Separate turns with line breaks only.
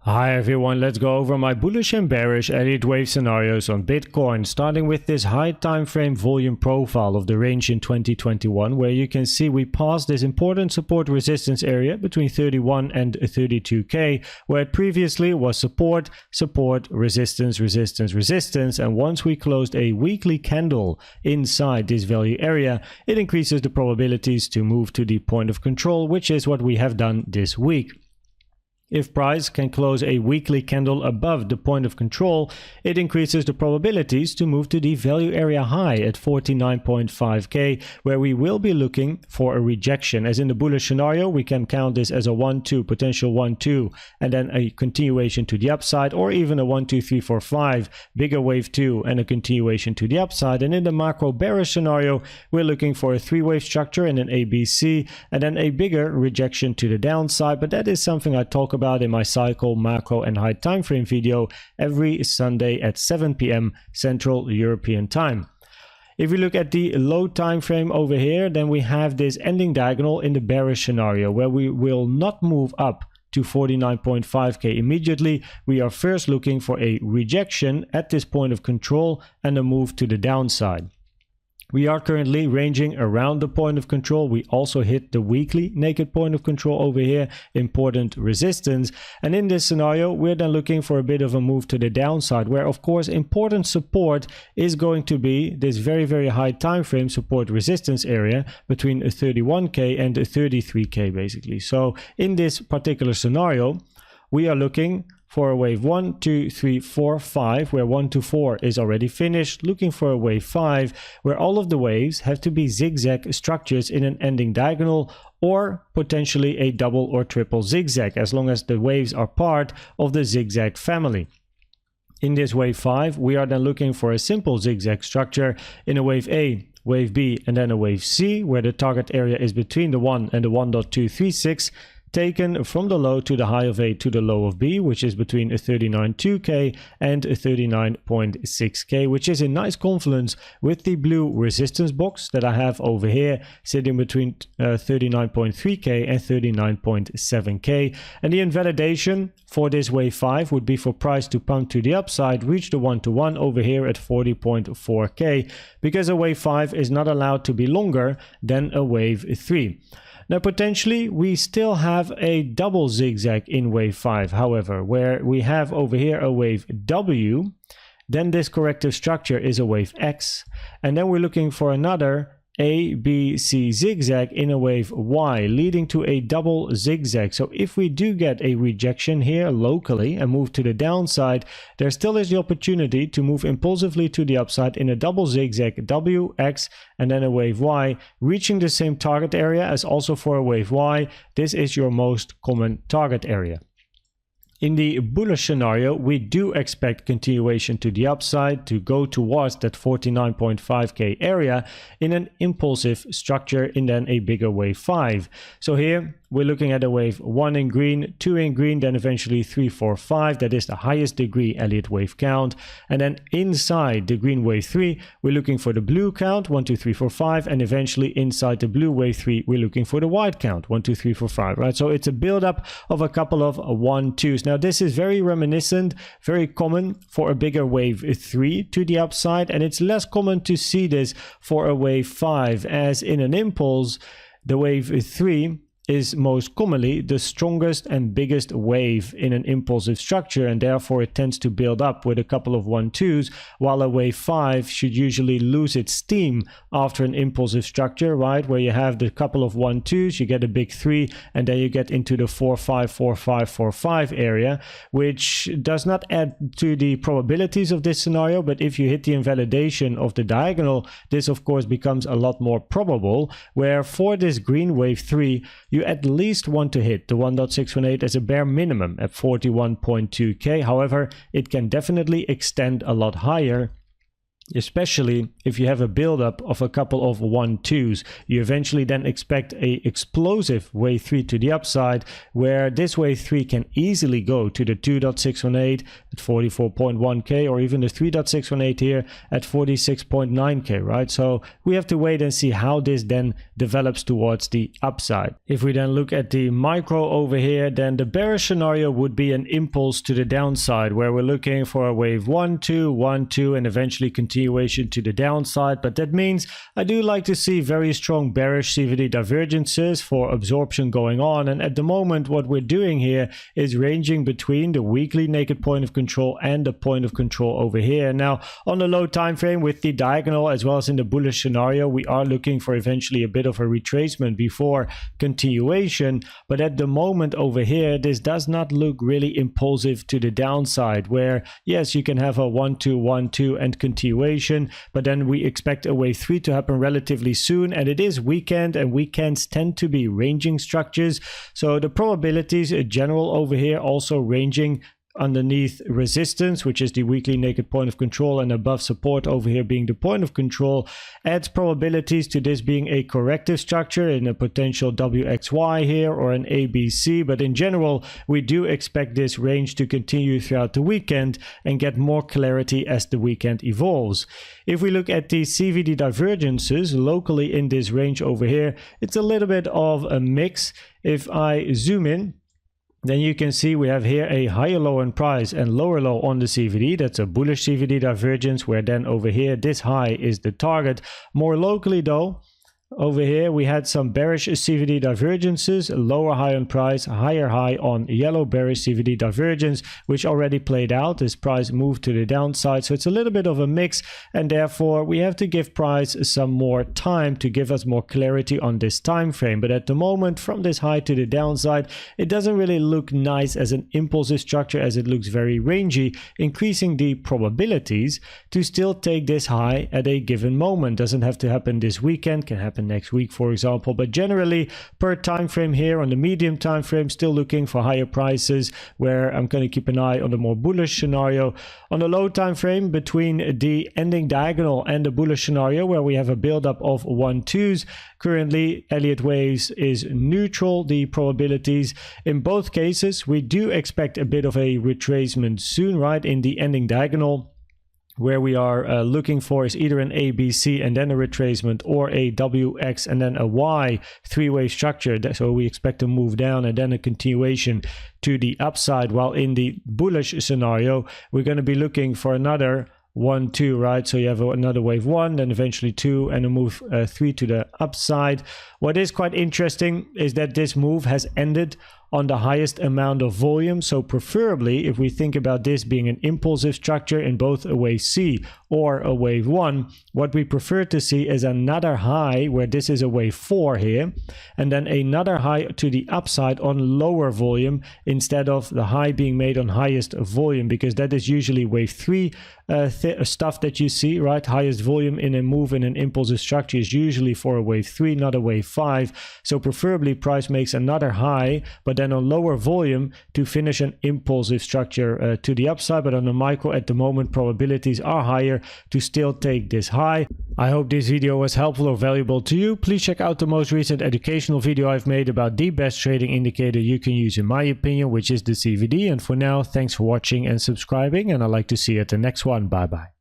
Hi everyone, let's go over my bullish and bearish Elliott Wave scenarios on Bitcoin, starting with this high time frame volume profile of the range in 2021, where you can see we passed this important support resistance area between 31 and 32k, where it previously was support, resistance, resistance, and once we closed a weekly candle inside this value area, it increases the probabilities to move to the point of control, which is what we have done this week. If price can close a weekly candle above the point of control, it increases the probabilities to move to the value area high at 49.5k, where we will be looking for a rejection. As in the bullish scenario, we can count this as a 1-2, potential 1-2, and then a continuation to the upside, or even a 1-2-3-4-5, bigger wave 2, and a continuation to the upside. And in the macro bearish scenario, we're looking for a 3-wave structure and an ABC, and then a bigger rejection to the downside. But that is something I talk about in my cycle, macro, and high time frame video every Sunday at 7 p.m. Central European time. If we look at the low time frame over here, then we have this ending diagonal in the bearish scenario where we will not move up to 49.5k immediately. We are first looking for a rejection at this point of control and a move to the downside. We are currently ranging around the point of control. We also hit the weekly naked point of control over here, important resistance. And in this scenario, we're then looking for a bit of a move to the downside, where of course important support is going to be this very high time frame support resistance area between 31k and 33k basically. So in this particular scenario, we are looking for a wave 1, 2, 3, 4, 5, where 1 to 4 is already finished, looking for a wave 5, where all of the waves have to be zigzag structures in an ending diagonal, or potentially a double or triple zigzag, as long as the waves are part of the zigzag family. In this wave 5, we are then looking for a simple zigzag structure in a wave A, wave B, and then a wave C, where the target area is between the 1 and the 1.236, taken from the low to the high of A to the low of B, which is between 39.2k and 39.6k, which is a nice confluence with the blue resistance box that I have over here, sitting between 39.3k and 39.7k. And the invalidation for this wave 5 would be for price to pump to the upside, reach the 1-to-1 over here at 40.4k, because a wave 5 is not allowed to be longer than a wave 3. Now, potentially, we still have a double zigzag in wave 5, however, where we have over here a wave W, then this corrective structure is a wave X, and then we're looking for another A, B, C zigzag in a wave Y, leading to a double zigzag. So if we do get a rejection here locally and move to the downside, there still is the opportunity to move impulsively to the upside in a double zigzag W, X, and then a wave Y, reaching the same target area as also for a wave Y. This is your most common target area. In the bullish scenario, we do expect continuation to the upside to go towards that 49.5k area in an impulsive structure in then a bigger wave 5. So here we're looking at a wave 1 in green, 2 in green, then eventually 3, 4, 5. That is the highest degree Elliott wave count. And then inside the green wave 3, we're looking for the blue count, 1, 2, 3, 4, 5. And eventually inside the blue wave 3, we're looking for the white count, 1, 2, 3, 4, 5, right? So it's a buildup of a couple of 1-2s. Now this is very reminiscent, very common for a bigger wave 3 to the upside. And it's less common to see this for a wave 5, as in an impulse, the wave 3 is most commonly the strongest and biggest wave in an impulsive structure, and therefore it tends to build up with a couple of 1-2s, while a wave 5 should usually lose its steam after an impulsive structure, right, where you have the couple of 1-2s, you get a big 3, and then you get into the 4-5, 4-5, 4-5 area, which does not add to the probabilities of this scenario. But if you hit the invalidation of the diagonal, this of course becomes a lot more probable, where for this green wave 3, you at least want to hit the 1.618 as a bare minimum at 41.2k. However, it can definitely extend a lot higher especially if you have a buildup of a couple of 1-2s. You eventually then expect a explosive wave 3 to the upside, where this wave 3 can easily go to the 2.618 at 44.1k, or even the 3.618 here at 46.9k, right? So we have to wait and see how this then develops towards the upside. If we then look at the micro over here, then the bearish scenario would be an impulse to the downside, where we're looking for a wave 1-2, 1-2, and eventually continuation to the downside. But that means I do like to see very strong bearish CVD divergences for absorption going on. And at the moment, what we're doing here is ranging between the weekly naked point of control and the point of control over here. Now, on the low time frame with the diagonal, as well as in the bullish scenario, we are looking for eventually a bit of a retracement before continuation. But at the moment over here, this does not look really impulsive to the downside, where yes, you can have a 1-2, 1-2 and continuation, but then we expect a wave 3 to happen relatively soon, and it is weekend, and weekends tend to be ranging structures. So the probabilities general over here also ranging underneath resistance, which is the weekly naked point of control, and above support over here being the point of control, adds probabilities to this being a corrective structure in a potential WXY here or an ABC. But in general, we do expect this range to continue throughout the weekend and get more clarity as the weekend evolves. If we look at the CVD divergences locally in this range over here, it's a little bit of a mix. If I zoom in, then you can see we have here a higher low in price and lower low on the CVD. That's a bullish CVD divergence, where then over here this high is the target. More locally though, over here we had some bearish CVD divergences, lower high on price, higher high on yellow bearish CVD divergence, which already played out. This price moved to the downside, so it's a little bit of a mix, and therefore we have to give price some more time to give us more clarity on this time frame. But at the moment, from this high to the downside, it doesn't really look nice as an impulsive structure, as it looks very rangy, increasing the probabilities to still take this high at a given moment. Doesn't have to happen this weekend, can happen next week, for example. But generally, per time frame here on the medium time frame, still looking for higher prices, where I'm going to keep an eye on the more bullish scenario. On the low time frame, between the ending diagonal and the bullish scenario, where we have a buildup of 1-2s, currently Elliott Waves is neutral. The probabilities in both cases, we do expect a bit of a retracement soon, right? In the ending diagonal, where we are looking for is either an ABC and then a retracement, or a WX and then a Y three-way structure. So we expect to move down and then a continuation to the upside, while in the bullish scenario, we're going to be looking for another 1-2, right? So you have another wave 1, then eventually 2, and a move 3 to the upside. What is quite interesting is that this move has ended on the highest amount of volume. So preferably, if we think about this being an impulsive structure in both a wave C or a wave 1, what we prefer to see is another high, where this is a wave 4 here, and then another high to the upside on lower volume, instead of the high being made on highest volume, because that is usually wave 3 stuff that you see, right? Highest volume in a move in an impulsive structure is usually for a wave 3, not a wave 5. So preferably price makes another high, but then on lower volume to finish an impulsive structure to the upside. But on the micro at the moment, probabilities are higher to still take this high. I hope this video was helpful or valuable to you. Please check out the most recent educational video I've made about the best trading indicator you can use in my opinion, which is the CVD. And for now, thanks for watching and subscribing, and I'd like to see you at the next one. Bye bye.